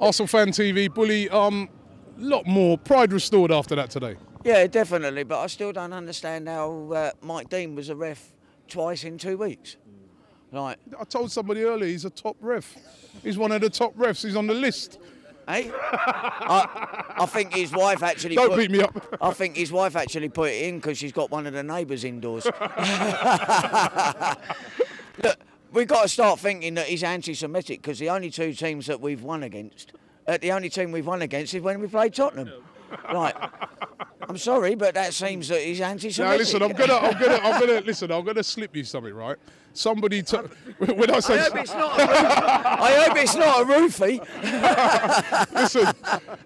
Arsenal Fan TV, Bully, lot more pride restored after that today. Yeah, definitely, but I still don't understand how Mike Dean was a ref twice in 2 weeks. Like, I told somebody earlier he's a top ref. He's one of the top refs. He's on the list. hey, I think his wife actually. Don't beat me up. I think his wife actually put it in because she's got one of the neighbours indoors. Look, we've got to start thinking that he's anti-Semitic because the only two teams that we've won against, the only team we've won against is when we played Tottenham. Right. I'm sorry, but that seems that he's anti-Semitic. Now listen, I'm gonna slip you something, right? Somebody, when I say, I hope it's not a roofie. Listen,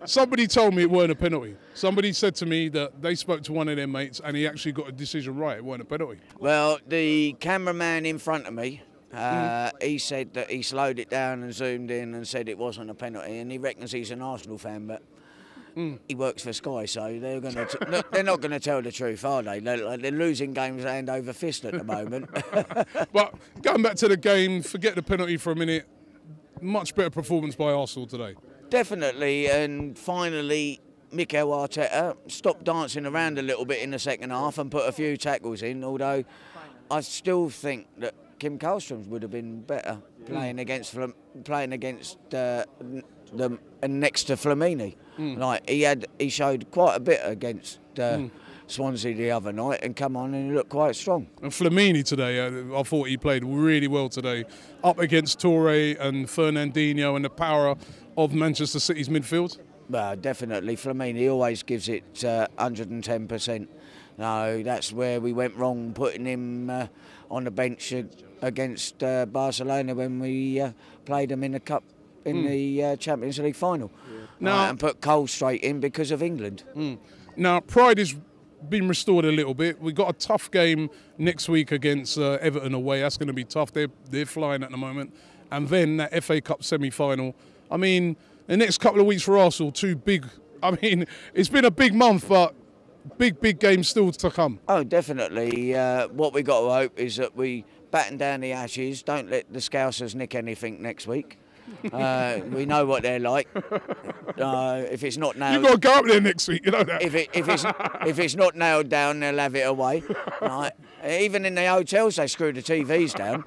somebody told me it weren't a penalty. Somebody said to me that they spoke to one of their mates and he actually got a decision right. It weren't a penalty. Well, the cameraman in front of me, he said that he slowed it down and zoomed in and said it wasn't a penalty, and he reckons he's an Arsenal fan, but he works for Sky, so they're not going to tell the truth, are they? They're losing games hand over fist at the moment. But going back to the game, forget the penalty for a minute. Much better performance by Arsenal today. Definitely, and finally, Mikel Arteta stopped dancing around a little bit in the second half and put a few tackles in, although I still think that Kim Karlström would have been better playing against them and next to Flamini. Like he showed quite a bit against Swansea the other night and come on and he looked quite strong. And Flamini today, I thought he played really well today, up against Toure and Fernandinho and the power of Manchester City's midfield. Well, definitely, Flamini always gives it 110%. No, that's where we went wrong, putting him on the bench against Barcelona when we played them in the cup, in the Champions League final. Now, and put Cole straight in because of England. Now, pride has been restored a little bit. We've got a tough game next week against Everton away. That's going to be tough. They're flying at the moment. And then that FA Cup semi-final. I mean, the next couple of weeks for Arsenal, two big... I mean, it's been a big month, but big games still to come. Oh, definitely. What we got to hope is that we batten down the Ashes, don't let the Scousers nick anything next week. We know what they're like. If it's not nailed, you've got to go up there next week. You know that. If it's not nailed down, they'll have it away. Right? Even in the hotels, they screw the TVs down.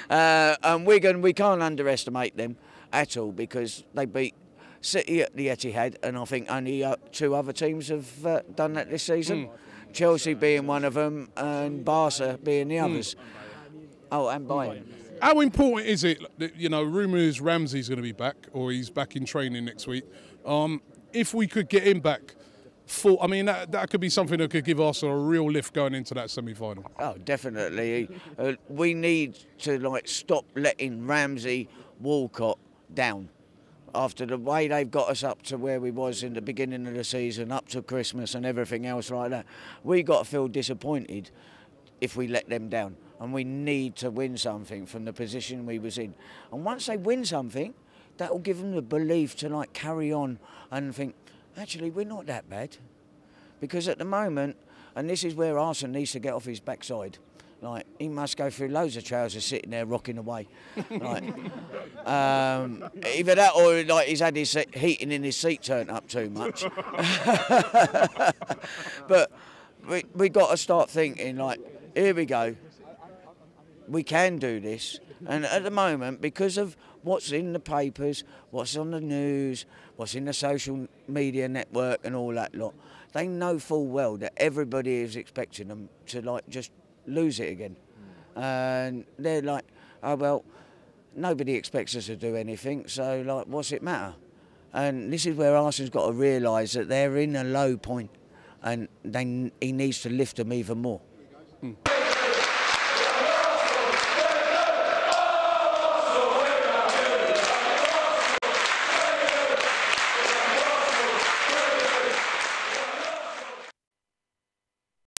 And Wigan, we can't underestimate them at all because they beat City at the Etihad, and I think only two other teams have done that this season. Chelsea being one of them, and Barca being the others. Oh, and Bayern. How important is it that, you know, rumours Ramsey's going to be back, or he's back in training next week? If we could get him back, I mean, that could be something that could give Arsenal a real lift going into that semi-final. Oh, definitely. We need to stop letting Ramsey, Walcott down. After the way they've got us up to where we was in the beginning of the season, up to Christmas and everything else like that, we got to feel disappointed if we let them down. And we need to win something from the position we was in. And once they win something, that will give them the belief to carry on and think, actually, we're not that bad. Because at the moment, and this is where Arsene needs to get off his backside, he must go through loads of trousers sitting there rocking away. Either that or he's had his heating in his seat turned up too much. But we got to start thinking, here we go. We can do this, and at the moment, because of what's in the papers, what's on the news, what's in the social media network and all that lot, they know full well that everybody is expecting them to just lose it again. And they're like, oh well, nobody expects us to do anything, so what's it matter? And this is where Arsenal's got to realise that they're in a low point and he needs to lift them even more.